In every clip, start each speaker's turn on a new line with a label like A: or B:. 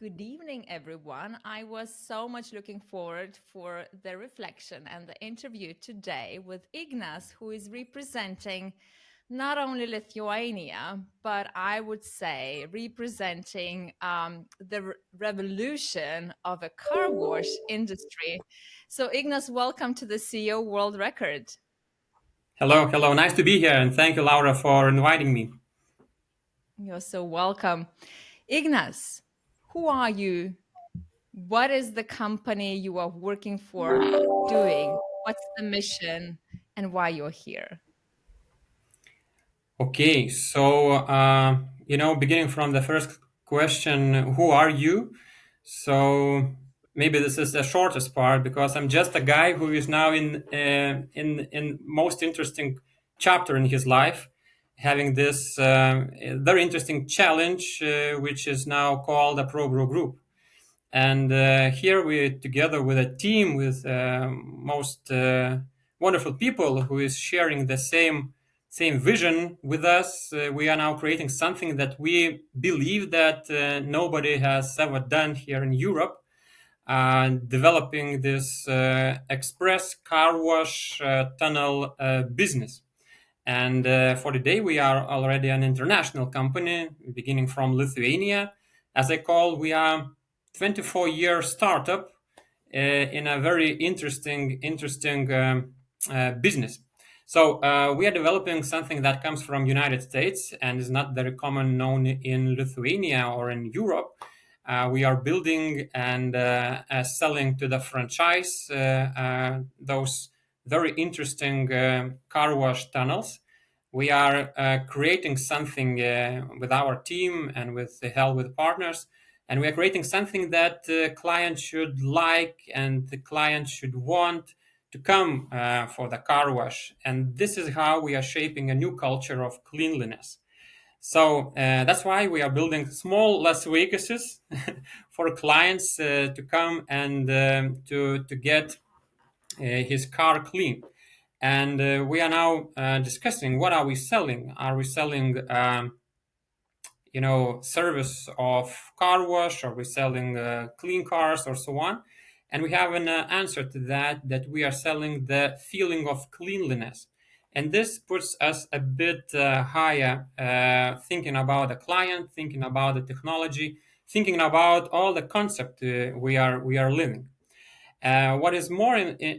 A: Good evening, everyone. I was so much looking forward for the reflection and the interview today with Ignas, who is representing not only Lithuania, but I would say representing the revolution of a car wash industry. So, Ignas, welcome to the CEO World Record.
B: Hello, hello. Nice to be here, and thank you, Laura, for inviting me.
A: You're so welcome. Ignas, who are you? What is the company you are working for doing? What's the mission and why you're here?
B: Okay, so beginning from the first question, who are you? So maybe this is the shortest part because I'm just a guy who is now in most interesting chapter in his life, having this very interesting challenge, which is now called a Progro Group. And here we, together with a team with most wonderful people who is sharing the same vision with us, we are now creating something that we believe that nobody has ever done here in Europe. Developing this express car wash tunnel business. And for today, we are already an international company, beginning from Lithuania. As I call, we are 24-year startup in a very interesting business. So we are developing something that comes from United States and is not very common known in Lithuania or in Europe. We are building and selling to the franchise those very interesting car wash tunnels. We are creating something with our team and with the help with partners, and we are creating something that the client should like and the client should want to come for the car wash. And this is how we are shaping a new culture of cleanliness. So that's why we are building small Las Vegases for clients to come and to get his car clean. And we are now discussing what are we selling. Are we selling service of car wash? Are we selling clean cars or so on? And we have an answer to that we are selling the feeling of cleanliness. And this puts us a bit higher, thinking about the client, thinking about the technology, thinking about all the concept we are living. What is more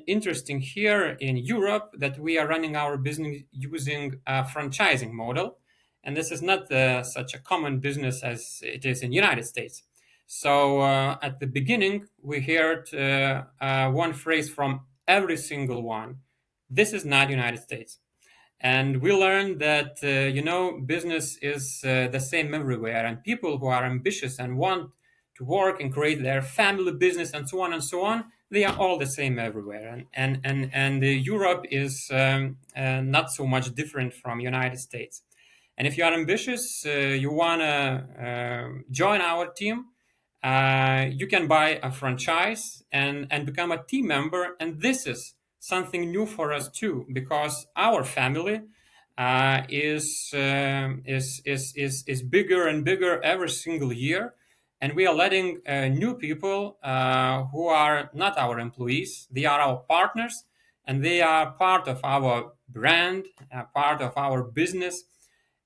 B: interesting here in Europe that we are running our business using a franchising model, and this is not such a common business as it is in United States. So at the beginning, we heard one phrase from every single one: "This is not United States." And we learned that business is the same everywhere, and people who are ambitious and want to work and create their family business and so on and so on, they are all the same everywhere. And Europe is not so much different from United States. And if you are ambitious, you want to join our team, you can buy a franchise and become a team member. And this is something new for us too, because our family is bigger and bigger every single year, and we are letting new people who are not our employees. They are our partners, and they are part of our brand, part of our business,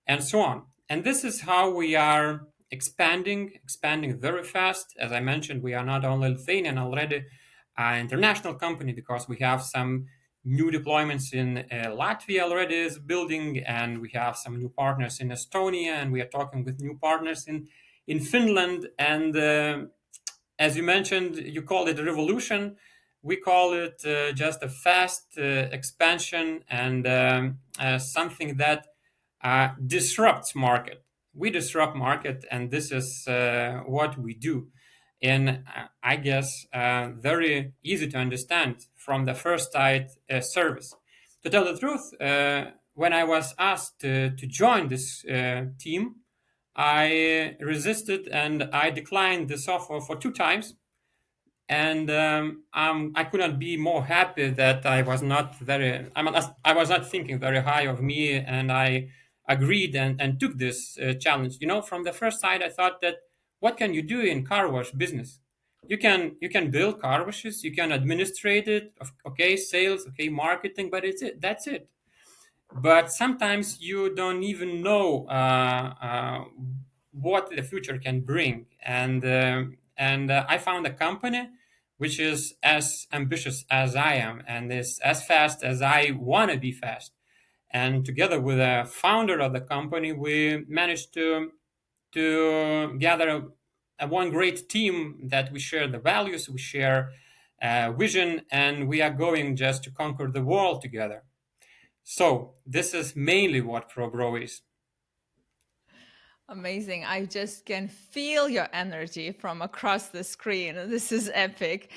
B: and so on. And this is how we are expanding very fast. As I mentioned, we are not only Lithuanian already, international company, because we have some new deployments in Latvia already is building, and we have some new partners in Estonia, and we are talking with new partners in Finland. And as you mentioned, you called it a revolution. We call it just a fast expansion and something that disrupts market. We disrupt market, and this is what we do. And I guess very easy to understand from the first side service. To tell the truth, when I was asked to join this team, I resisted and I declined this offer for 2 times. And I could not be more happy that I was not thinking very high of me, and I agreed and took this challenge. From the first side, I thought that what can you do in car wash business? You can build car washes, you can administrate it, okay, sales, okay, marketing, but it's it. That's it. But sometimes you don't even know what the future can bring. And I found a company which is as ambitious as I am and is as fast as I want to be fast. And together with the founder of the company, we managed to gather a one great team that we share the values, we share vision, and we are going just to conquer the world together. So this is mainly what ProGrow is.
A: Amazing. I just can feel your energy from across the screen. This is epic.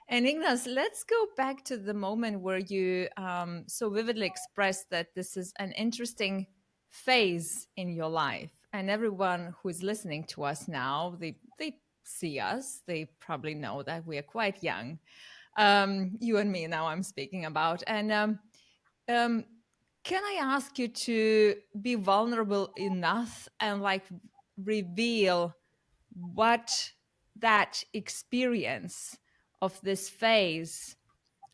A: And Ignas, let's go back to the moment where you so vividly expressed that this is an interesting phase in your life. And everyone who is listening to us now, they see us, they probably know that we are quite young. You and me now I'm speaking about. And um, can I ask you to be vulnerable enough and like reveal what that experience of this phase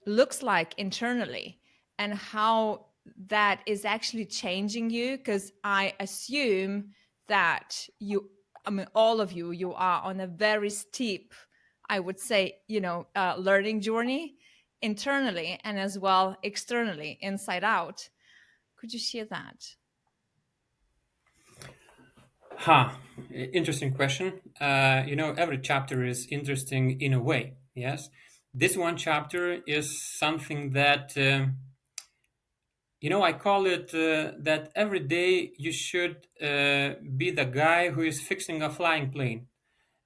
A: looks like internally and how that is actually changing you? Because I assume that you, I mean, all of you, you are on a very steep, I would say, learning journey internally and as well externally, inside out. Could you share that?
B: Interesting question. Every chapter is interesting in a way. Yes, this one chapter is something that I call it that every day you should be the guy who is fixing a flying plane.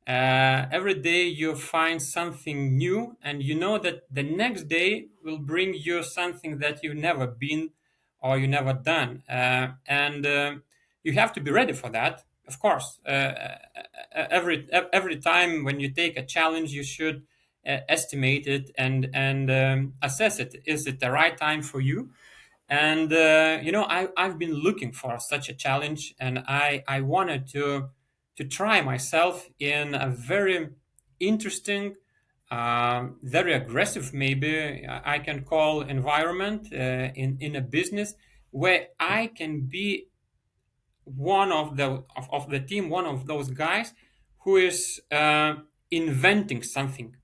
B: Every day you find something new, and you know that the next day will bring you something that you've never been or you never done, and you have to be ready for that. Of course, every time when you take a challenge, you should estimate it and assess it. Is it the right time for you? And I've been looking for such a challenge, and I wanted to try myself in a very interesting, very aggressive, maybe I can call environment in a business where I can be one of the team, one of those guys who is inventing something.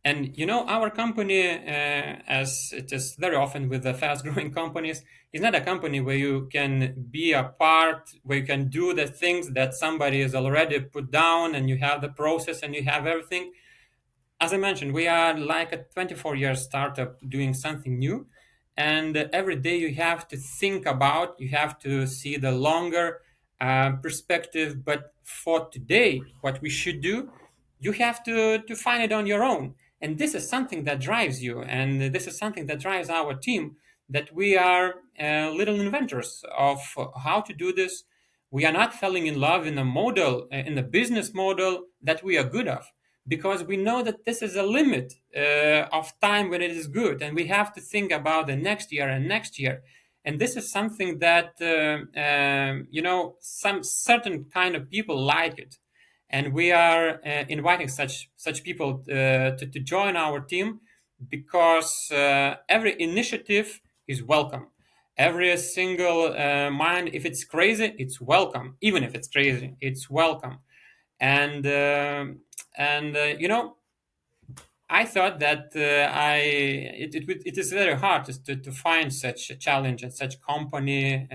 B: And our company, as it is very often with the fast-growing companies, is not a company where you can be a part, where you can do the things that somebody has already put down, and you have the process and you have everything. As I mentioned, we are like a 24-year startup doing something new. And every day you have to think about, you have to see the longer perspective. But for today, what we should do, you have to find it on your own. And this is something that drives you. And this is something that drives our team, that we are little inventors of how to do this. We are not falling in love in a model, in a business model that we are good of, because we know that this is a limit of time when it is good, and we have to think about the next year and next year. And this is something that some certain kind of people like it, and we are inviting such people to join our team, because every initiative is welcome. Every single mind, if it's crazy, it's welcome. Even if it's crazy, it's welcome. And I thought that it is very hard to find such a challenge and such company,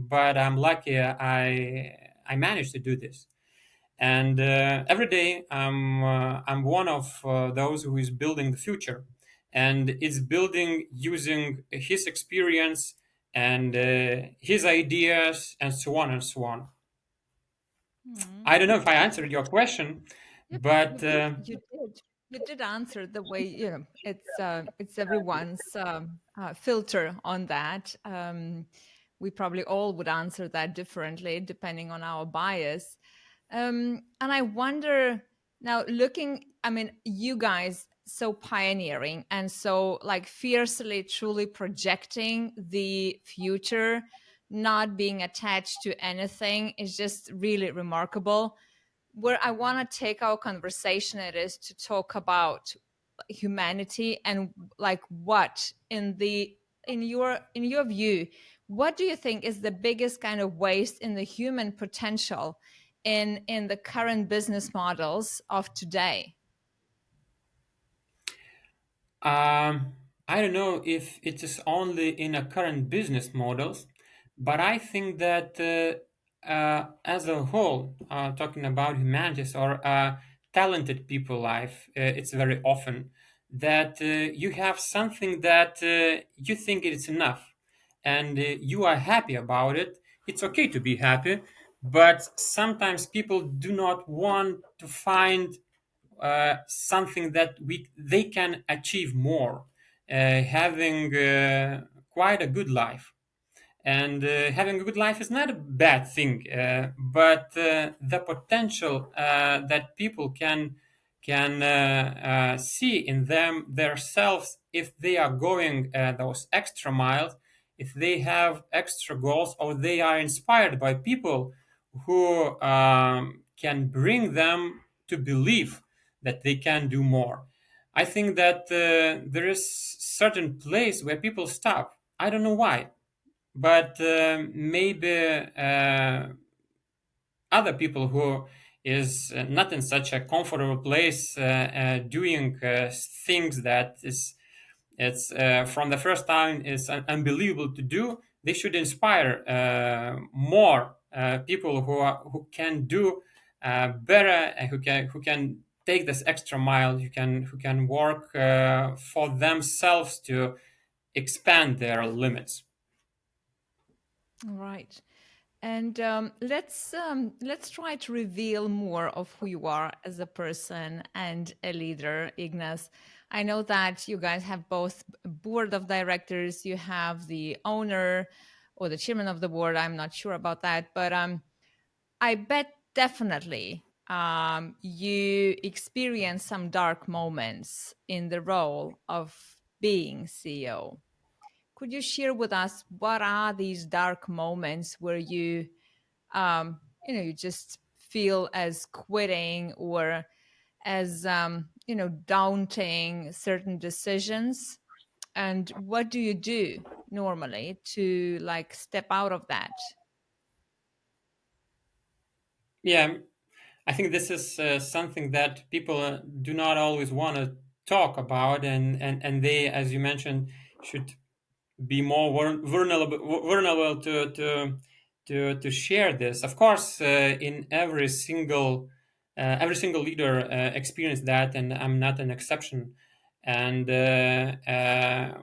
B: but I'm lucky I managed to do this. And every day I'm one of those who is building the future, and it's building using his experience and his ideas and so on and so on.
A: Hmm.
B: I don't know if I answered your question,
A: Yep,
B: but
A: you, you did. You did answer the way, it's everyone's filter on that. We probably all would answer that differently depending on our bias. And I wonder now, looking, I mean, you guys so pioneering and so like fiercely, truly projecting the future, not being attached to anything is just really remarkable. where I want to take our conversation it is to talk about humanity and like what in your view, what do you think is the biggest kind of waste in the human potential in the current business models of today?
B: Um, I don't know if it is only in a current business models, but I think that as a whole, talking about humanities or talented people life, it's very often that you have something that you think it's enough, and you are happy about it. It's okay to be happy, but sometimes people do not want to find something that they can achieve more, having quite a good life. And having a good life is not a bad thing, but the potential that people can see in them themselves if they are going those extra miles, if they have extra goals, or they are inspired by people who can bring them to believe that they can do more. I think that there is certain place where people stop. I don't know why, but maybe other people who is not in such a comfortable place doing things that is it's from the first time is unbelievable to do. They should inspire more people who can do better, and who can take this extra mile, who can work for themselves to expand their limits.
A: All right. And let's try to reveal more of who you are as a person and a leader, Ignas. I know that you guys have both board of directors. You have the owner or the chairman of the board. I'm not sure about that, but I bet definitely you experience some dark moments in the role of being CEO. Could you share with us what are these dark moments where you just feel as quitting or as daunting certain decisions, and what do you do normally to like step out of that?
B: Yeah, I think this is something that people do not always want to talk about, and they, as you mentioned, should be more vulnerable to share this. Of course, in every single leader experience that, and I'm not an exception. And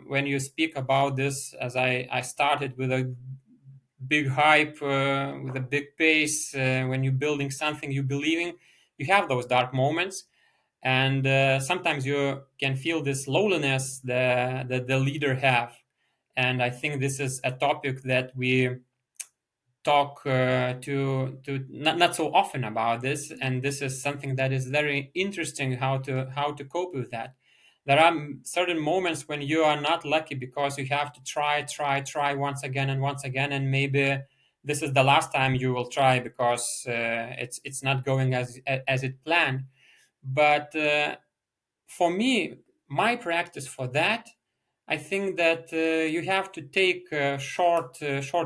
B: when you speak about this, as I started with a big hype, with a big pace, when you're building something you believe in, you have those dark moments, and sometimes you can feel this loneliness that the leader have. And I think this is a topic that we talk to not so often about this, and this is something that is very interesting, how to cope with that. There are certain moments when you are not lucky because you have to try once again and once again, and maybe this is the last time you will try because it's not going as it planned. But for me, my practice for that, I think that you have to take short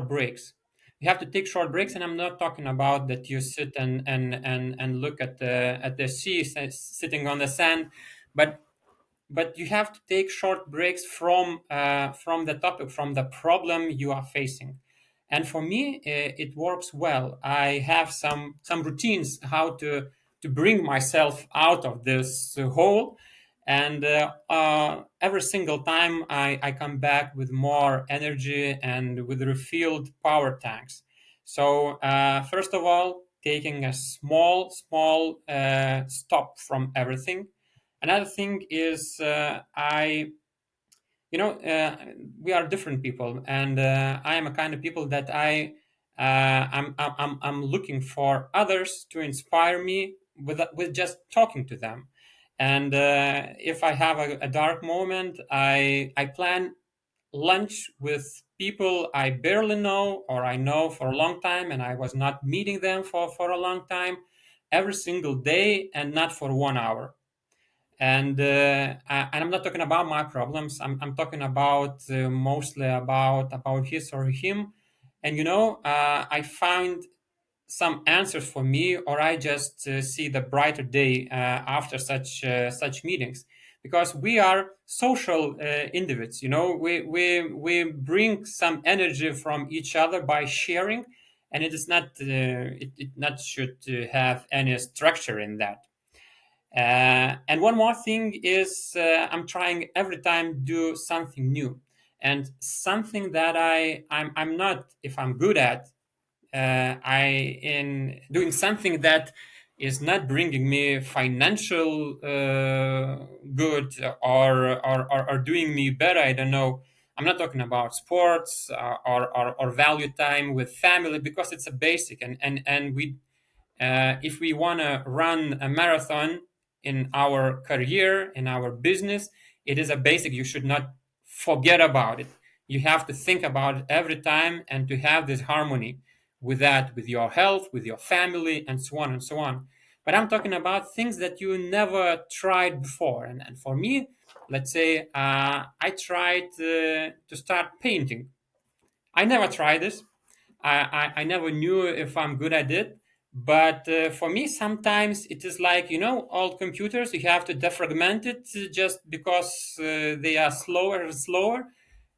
B: breaks. You have to take short breaks, and I'm not talking about that you sit and look at the sea sitting on the sand, but you have to take short breaks from the topic, from the problem you are facing. And for me, it works well. I have some routines how to bring myself out of this hole, and every single time I come back with more energy and with refilled power tanks. So first of all, taking a small stop from everything. Another thing is you know, we are different people, and I am a kind of people that I'm looking for others to inspire me with just talking to them. And if I have a dark moment, I plan lunch with people I barely know or I know for a long time, and I was not meeting them for a long time. every single day and not for 1 hour. And I'm not talking about my problems. I'm talking about mostly about his or him. And I found some answers for me, or I just see the brighter day after such meetings, because we are social individuals. We bring some energy from each other by sharing, and it is not it not should have any structure in that. And one more thing is, I'm trying every time do something new, and something that I'm not, if I'm good at, I in doing something that is not bringing me financial good, or doing me better. I don't know. I'm not talking about sports, or value time with family, because it's a basic, and we if we want to run a marathon in our career, in our business, it is a basic. You should not forget about it. You have to think about it every time, and to have this harmony with that, with your health, with your family, and so on and so on. But I'm talking about things that you never tried before. And for me, let's say, I tried to start painting. I never tried this. I never knew if I'm good at it. But for me, sometimes it is like, old computers, you have to defragment it just because they are slower and slower.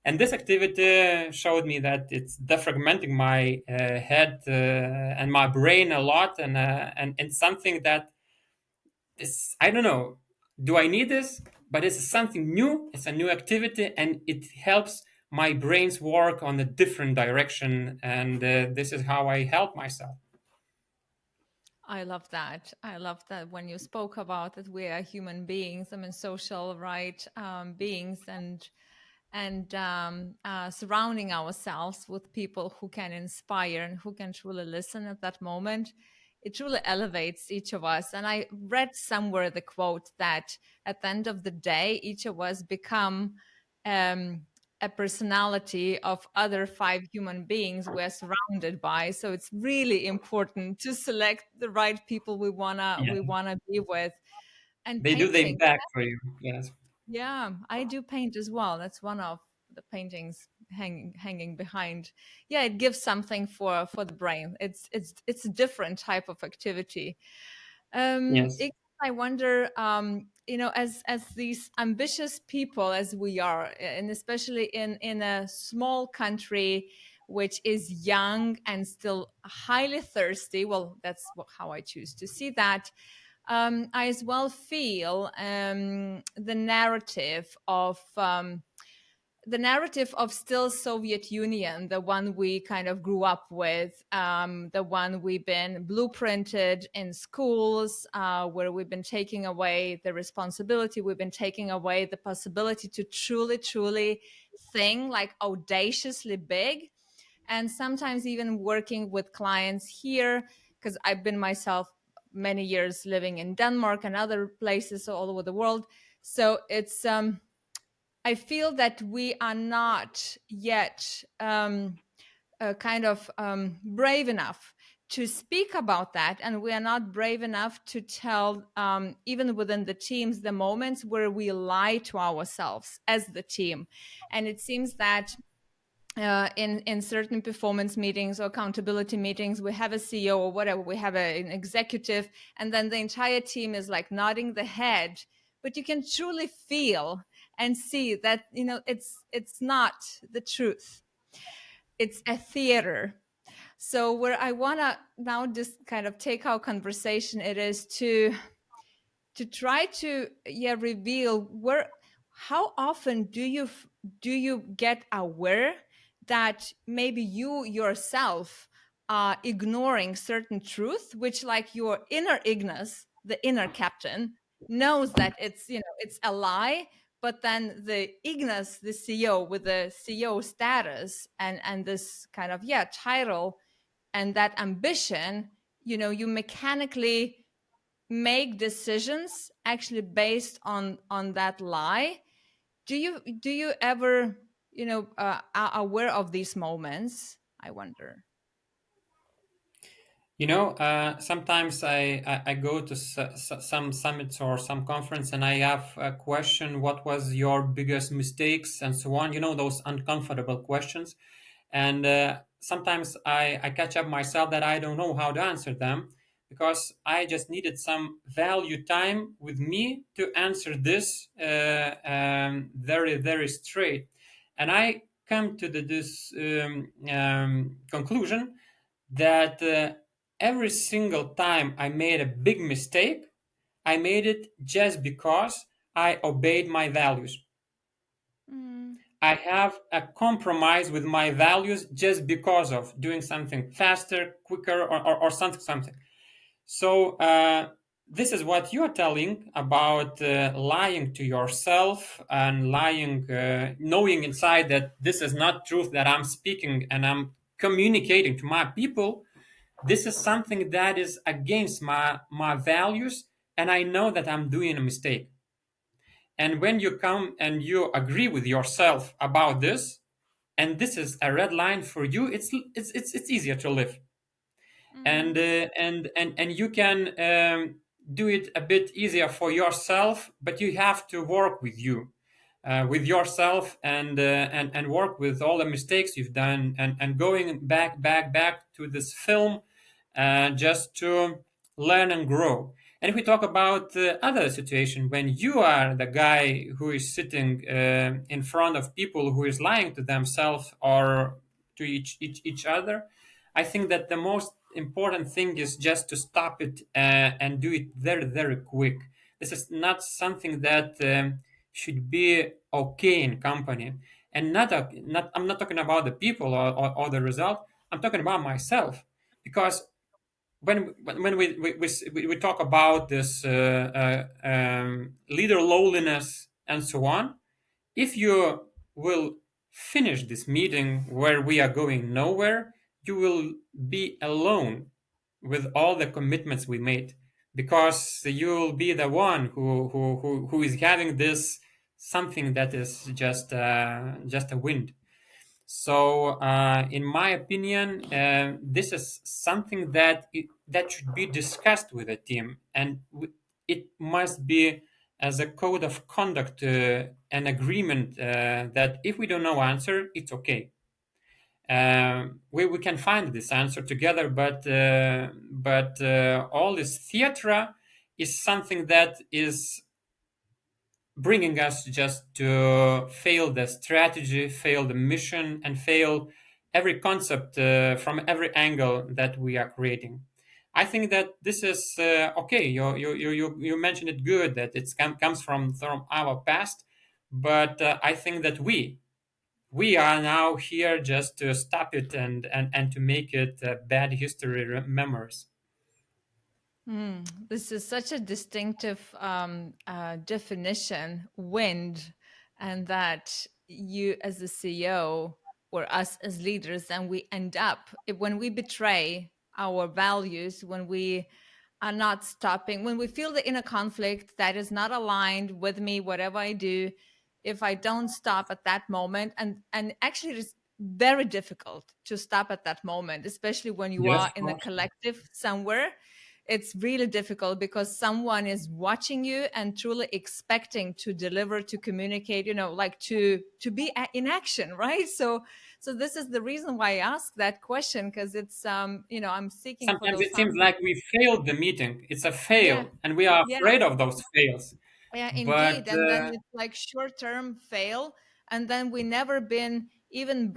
B: And this activity showed me that it's defragmenting my head and my brain a lot. And something that is, I don't know, do I need this? But it's something new, it's a new activity, and it helps my brain's work on a different direction. And this is how I help myself.
A: I love that. I love that when you spoke about that we are human beings. I mean, social, right, beings, and surrounding ourselves with people who can inspire and who can truly listen at that moment. It truly elevates each of us. And I read somewhere the quote that at the end of the day, each of us become um, a personality of other five human beings we're surrounded by. So it's really important to select the right people
B: Yeah,
A: we wanna be with. And
B: they do the
A: painting,
B: impact for you. Yes,
A: yeah, I do paint as well. That's one of the paintings hanging behind. Yeah, it gives something for the brain. It's a different type of activity.
B: yes,
A: I wonder, as these ambitious people as we are, and especially in a small country which is young and still highly thirsty. Well, that's how I choose to see that. I as well feel the narrative of still Soviet Union, the one we kind of grew up with, the one we've been blueprinted in schools, where we've been taking away the responsibility, we've been taking away the possibility to truly, truly think like audaciously big. And sometimes even working with clients here, because I've been myself many years living in Denmark and other places all over the world. So it's I feel that we are not yet kind of brave enough to speak about that, and we are not brave enough to tell, even within the teams, the moments where we lie to ourselves as the team. And it seems that in certain performance meetings or accountability meetings, we have a CEO or whatever, we have an executive, and then the entire team is like nodding the head, but you can truly feel and see that it's not the truth. It's a theater. So where I want to now just kind of take our conversation, it is to try to reveal where how often do you get aware that maybe you yourself are ignoring certain truth, which like your inner Ignas, the inner captain, knows that it's a lie, but then the Ignas, the CEO with the CEO status and this kind of title and that ambition, you mechanically make decisions actually based on that lie. Do you ever are aware of these moments, I wonder?
B: Sometimes I go to some summits or some conference and I have a question, what was your biggest mistakes and so on, those uncomfortable questions. And sometimes I catch up myself that I don't know how to answer them because I just needed some value time with me to answer this very, very straight. And I come to this conclusion that every single time I made a big mistake, I made it just because I obeyed my values.
A: Mm,
B: I have a compromise with my values just because of doing something faster, quicker, or something. So this is what you are telling about lying to yourself and lying, knowing inside that this is not truth that I'm speaking and I'm communicating to my people. This is something that is against my values, and I know that I'm doing a mistake. And when you come and you agree with yourself about this, and this is a red line for you, it's easier to live.
A: mm,
B: And you can do it a bit easier for yourself, but you have to work with you, with yourself, and work with all the mistakes you've done, and going back to this film, just to learn and grow. And if we talk about other situation, when you are the guy who is sitting in front of people who is lying to themselves or to each other, I think that the most important thing is just to stop it and do it very, very quick. This is not something that should be okay in company. And not I'm not talking about the people or the result. I'm talking about myself, because when we talk about this leader lowliness and so on, if you will finish this meeting where we are going nowhere, you will be alone with all the commitments we made, because you'll be the one who is having this something that is just a wind. So, in my opinion, this is something that should be discussed with the team, and it must be as a code of conduct, an agreement that if we don't know answer, it's okay. We can find this answer together, but all this theater is something that is bringing us just to fail the strategy, fail the mission, and fail every concept from every angle that we are creating. I think that this is okay. You mentioned it good that it comes from our past, but I think that we are now here just to stop it and to make it bad history memories.
A: mm. This is such a distinctive definition, wind, and that you as a CEO or us as leaders, and we end up when we betray our values, when we are not stopping, when we feel the inner conflict that is not aligned with me, whatever I do, if I don't stop at that moment, and actually it's very difficult to stop at that moment, especially when you
B: Yes,
A: are
B: of
A: in a
B: course.
A: collective somewhere. It's really difficult because someone is watching you and truly expecting to deliver, to communicate, like to be in action, right? So this is the reason why I ask that question, because it's I'm seeking for
B: Sometimes
A: those
B: it seems
A: answers.
B: like we failed the meeting. It's a
A: Yeah,
B: fail, and we are
A: yeah.
B: afraid of those fails.
A: Yeah,
B: But
A: indeed. And then it's like short term fail. And then we never been even,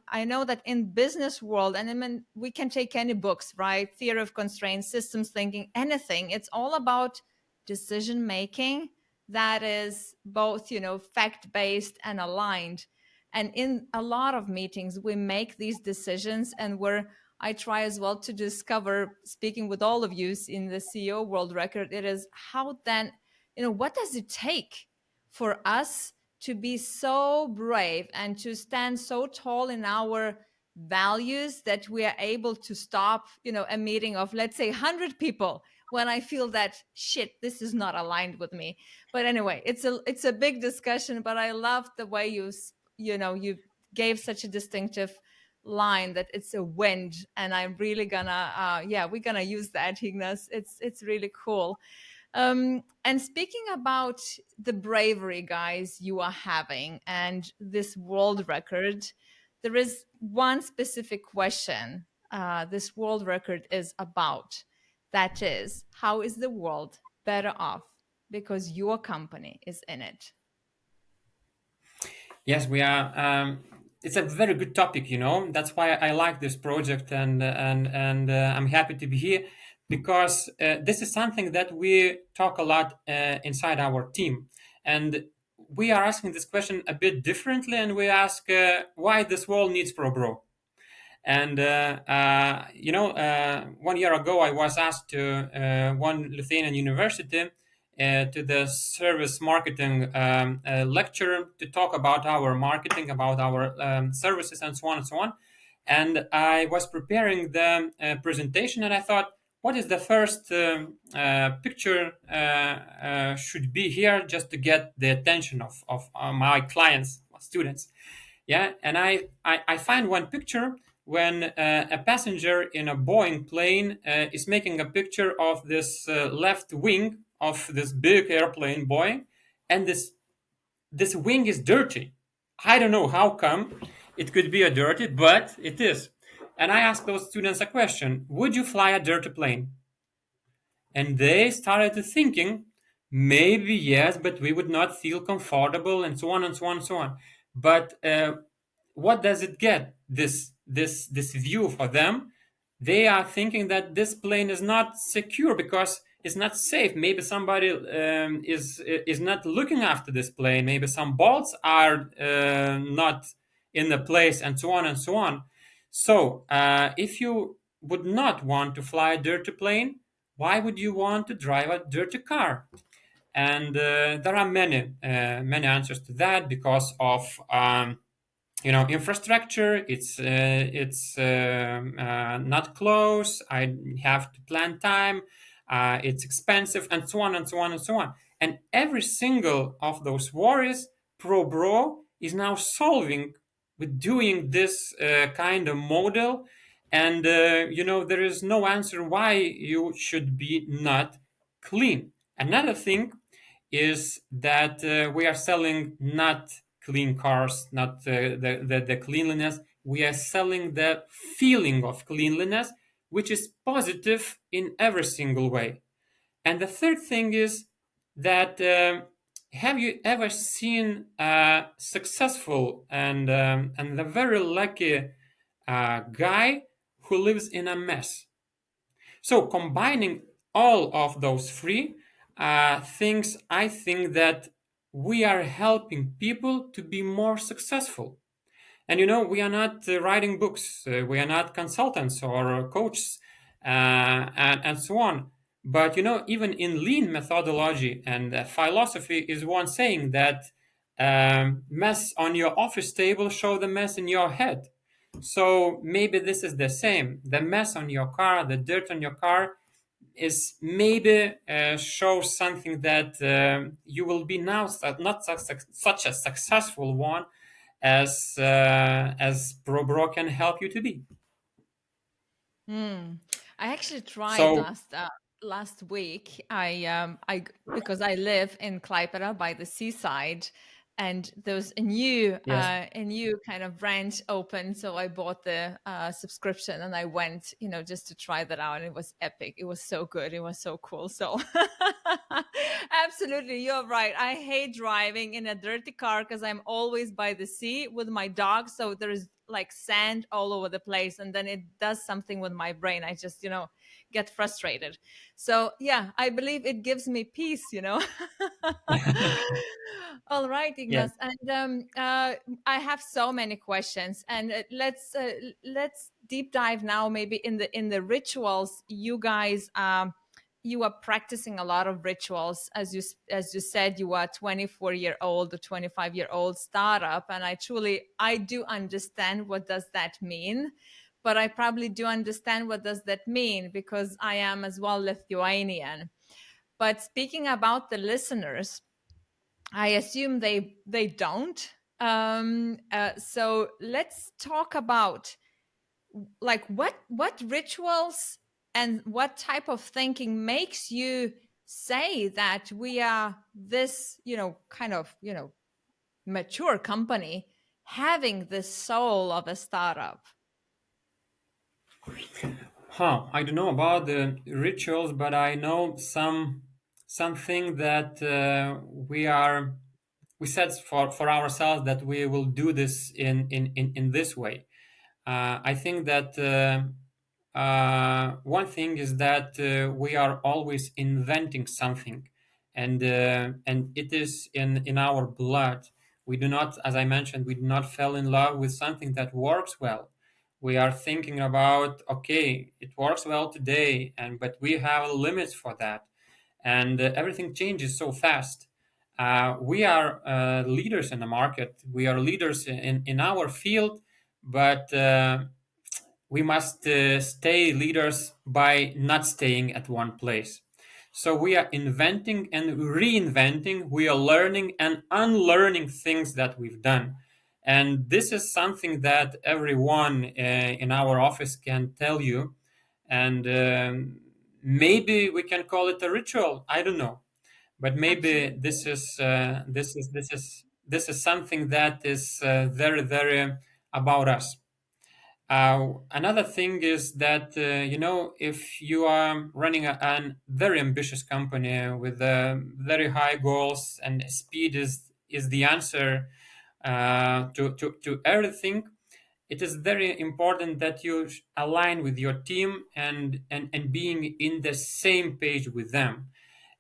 A: I know that in business world, and I mean, we can take any books, right? Theory of constraints, systems thinking, anything. It's all about decision making that is both, fact based and aligned. And in a lot of meetings, we make these decisions, and I try as well to discover, speaking with all of you in the CEO world record, it is how then, what does it take for us to be so brave and to stand so tall in our values that we are able to stop, a meeting of, let's say, 100 people when I feel that shit, this is not aligned with me. But anyway, it's a big discussion, but I love the way you gave such a distinctive line that it's a wind, and I'm really gonna yeah, we're gonna use that, Ignas. It's really cool. And speaking about the bravery, guys, you are having and this world record, there is one specific question this world record is about. That is, how is the world better off because your company is in it?
B: Yes, we are. It's a very good topic, you know. That's why I like this project, and I'm happy to be here because this is something that we talk a lot inside our team, and we are asking this question a bit differently, and we ask why this world needs ProBro. And 1 year ago, I was asked to one Lithuanian university to the service marketing lecture to talk about our marketing, about our services, and so on and so on. And I was preparing the presentation, and I thought, what is the first picture should be here just to get the attention of my clients, students? Yeah, and I find one picture when a passenger in a Boeing plane is making a picture of this left wing of this big airplane Boeing, and this wing is dirty. I don't know how come it could be a dirty, but it is. And I asked those students a question: would you fly a dirty plane? And they started to thinking, maybe yes, but we would not feel comfortable, and so on and so on and so on. But what does it get? This view for them, they are thinking that this plane is not secure because it's not safe. Maybe somebody is not looking after this plane. Maybe some bolts are not in the place, and so on and so on. So if you would not want to fly a dirty plane, why would you want to drive a dirty car? And there are many answers to that because of infrastructure. It's not close. I have to plan time. It's expensive, and so on and so on and so on. And every single of those worries, ProBro is now solving with doing this kind of model. And there is no answer why you should be not clean. Another thing is that we are selling not clean cars, not the cleanliness. We are selling the feeling of cleanliness, which is positive in every single way. And the third thing is that have you ever seen a successful and a very lucky guy who lives in a mess? So combining all of those three things, I think that we are helping people to be more successful. And we are not writing books, we are not consultants or coaches, and so on. But even in lean methodology and philosophy is one saying that mess on your office table show the mess in your head. So maybe this is the same. The mess on your car, the dirt on your car, is maybe shows something that you will be now not such a successful one as ProBro can help you to be.
A: Hmm. I actually tried
B: So
A: last week. I because I live in Klaipėda by the seaside, and there's
B: yes.
A: a new kind of branch open. So I bought the subscription and I went, just to try that out. And it was epic. It was so good. It was so cool. So absolutely, you're right. I hate driving in a dirty car because I'm always by the sea with my dog. So there's like sand all over the place, and then it does something with my brain. I just get frustrated. So yeah, I believe it gives me peace. All right,
B: Yes.
A: Ignas, and I have so many questions, and let's deep dive now, maybe in the rituals. You guys, you are practicing a lot of rituals, as you said. You are 24-year-old or 25-year-old startup, and I do understand what does that mean. But I probably do understand what does that mean because I am as well Lithuanian. But speaking about the listeners, I assume they don't. So let's talk about like what rituals and what type of thinking makes you say that we are this, kind of, mature company having the soul of a startup?
B: I don't know about the rituals, but I know something that we said for ourselves that we will do this in this way. I think that one thing is that we are always inventing something, and it is in our blood. We do not, as I mentioned, we do not fall in love with something that works well. We are thinking about, okay, it works well today, and but we have limits for that, and everything changes so fast. We are leaders in the market. We are leaders in our field, but we must stay leaders by not staying at one place. So we are inventing and reinventing, we are learning and unlearning things that we've done. And this is something that everyone in our office can tell you. And maybe we can call it a ritual. I don't know, but maybe
A: Absolutely.
B: this is something that is very about us. Another thing is that if you are running an very ambitious company with very high goals, and speed is the answer to everything, it is very important that you align with your team and being in the same page with them.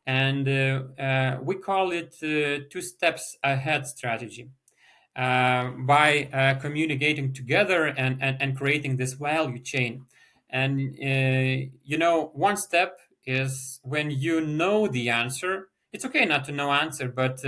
B: And we call it two steps ahead strategy. By communicating together and creating this value chain. And one step is when you know the answer. It's okay not to know answer, but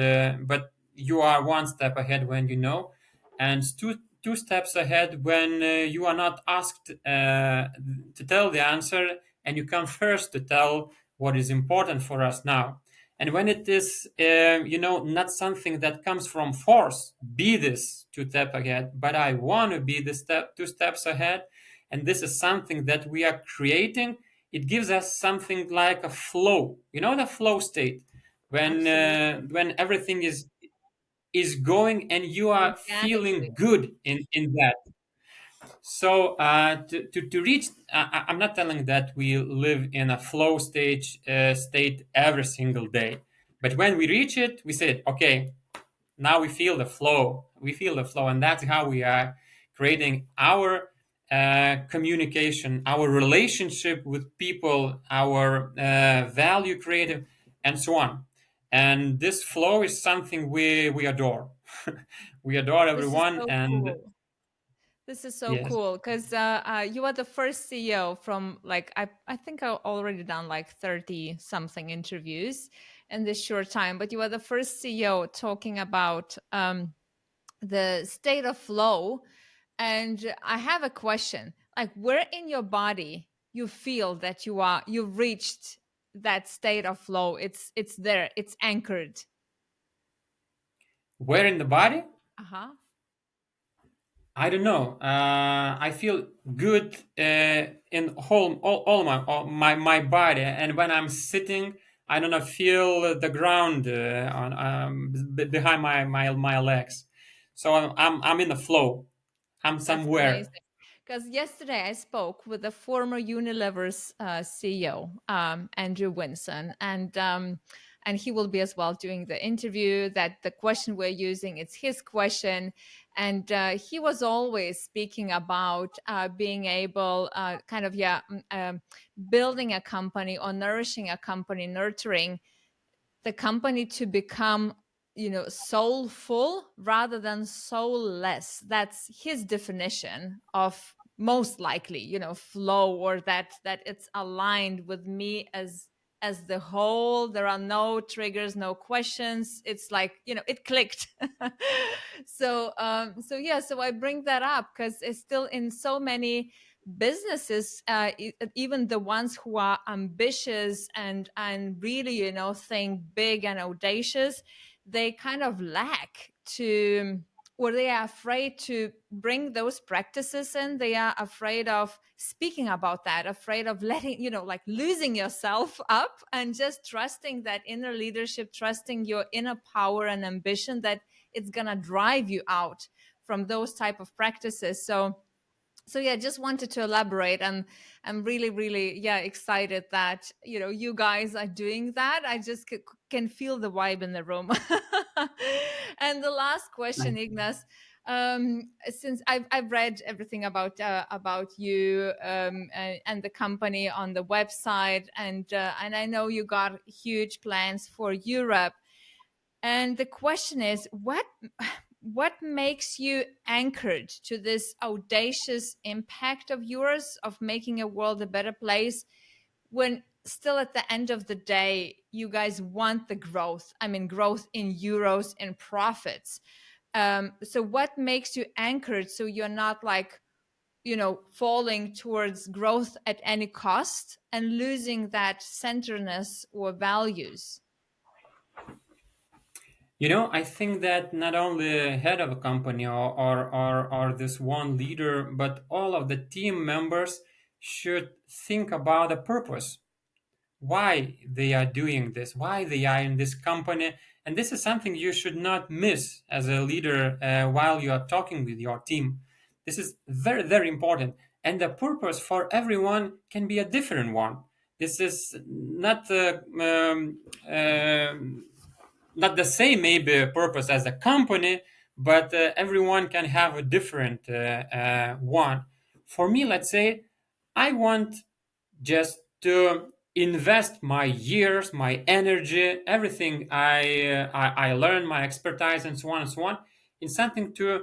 B: you are one step ahead when you know, and two steps ahead when you are not asked to tell the answer, and you come first to tell what is important for us now. And when it is, not something that comes from force, be this two step ahead, but I want to be the two steps ahead, and this is something that we are creating. It gives us something like a flow. You know, the flow state
A: Absolutely.
B: when everything is going and you are
A: Organically.
B: feeling good in that. So to reach, I'm not telling that we live in a flow state every single day, but when we reach it, we say, okay, now we feel the flow. We feel the flow, and that's how we are creating our communication, our relationship with people, our value creative, and so on. And this flow is something we adore. We adore
A: This is
B: everyone,
A: so
B: and
A: cool. This is so
B: yes.
A: cool because you are the first CEO from, like, I think I've already done like 30 something interviews in this short time, but you are the first CEO talking about the state of flow. And I have a question, like, where in your body you feel that you've reached that state of flow? It's there, it's anchored.
B: Where in the body?
A: Uh-huh.
B: I don't know. I feel good in all my body, and when I'm sitting, I don't know, feel the ground behind my legs. So I'm in the flow. I'm
A: That's
B: somewhere.
A: amazing. Because yesterday I spoke with the former Unilever's CEO, Andrew Winson, and he will be as well doing the interview. That the question we're using, it's his question, and he was always speaking about being able, kind of, building a company or nourishing a company, nurturing the company to become, soulful rather than soulless. That's his definition of most likely, flow, or that it's aligned with me as the whole. There are no triggers, no questions. It's like, it clicked. So yeah, so I bring that up because it's still in so many businesses, even the ones who are ambitious and really, think big and audacious, they kind of lack to or they are afraid to bring those practices in. They are afraid of speaking about that, afraid of letting, like losing yourself up and just trusting that inner leadership, trusting your inner power and ambition that it's going to drive you out from those type of practices. So yeah, just wanted to elaborate, and I'm really really excited that you guys are doing that. I just can feel the vibe in the room. And the last question, Ignas, since I've read everything about you, and the company on the website, and I know you got huge plans for Europe, and the question is, what makes you anchored to this audacious impact of yours of making a world a better place, when still at the end of the day you guys want the growth? I mean, growth in euros and profits. So what makes you anchored so you're not like, falling towards growth at any cost and losing that centeredness or values?
B: I think that not only head of a company or this one leader, but all of the team members should think about a purpose, why they are doing this, why they are in this company. And this is something you should not miss as a leader while you are talking with your team. This is very, very important. And the purpose for everyone can be a different one. This is not the same maybe purpose as a company, but everyone can have a different one. For me, let's say, I want just to invest my years, my energy, everything I learn, my expertise, and so on, in something to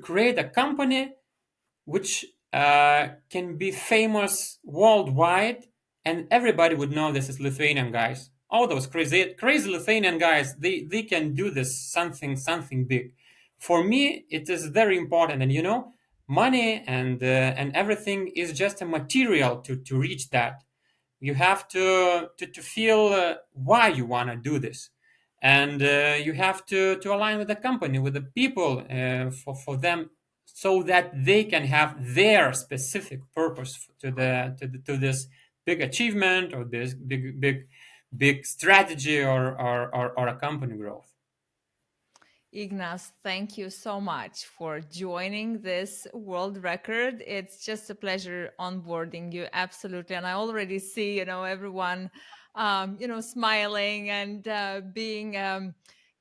B: create a company which can be famous worldwide, and everybody would know this is Lithuanian guys. All those crazy Lithuanian guys, they can do this something big. For me, it is very important, and money and everything is just a material to reach that. You have to feel why you want to do this, and you have to align with the company, with the people, for them, so that they can have their specific purpose to this big achievement, or this big strategy, or a company growth.
A: Ignas, thank you so much for joining this world record. It's just a pleasure onboarding you, absolutely. And I already see, everyone, smiling and being,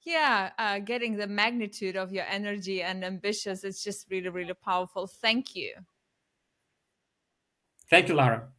A: getting the magnitude of your energy and ambitious. It's just really, really powerful. Thank you.
B: Thank you, Lara.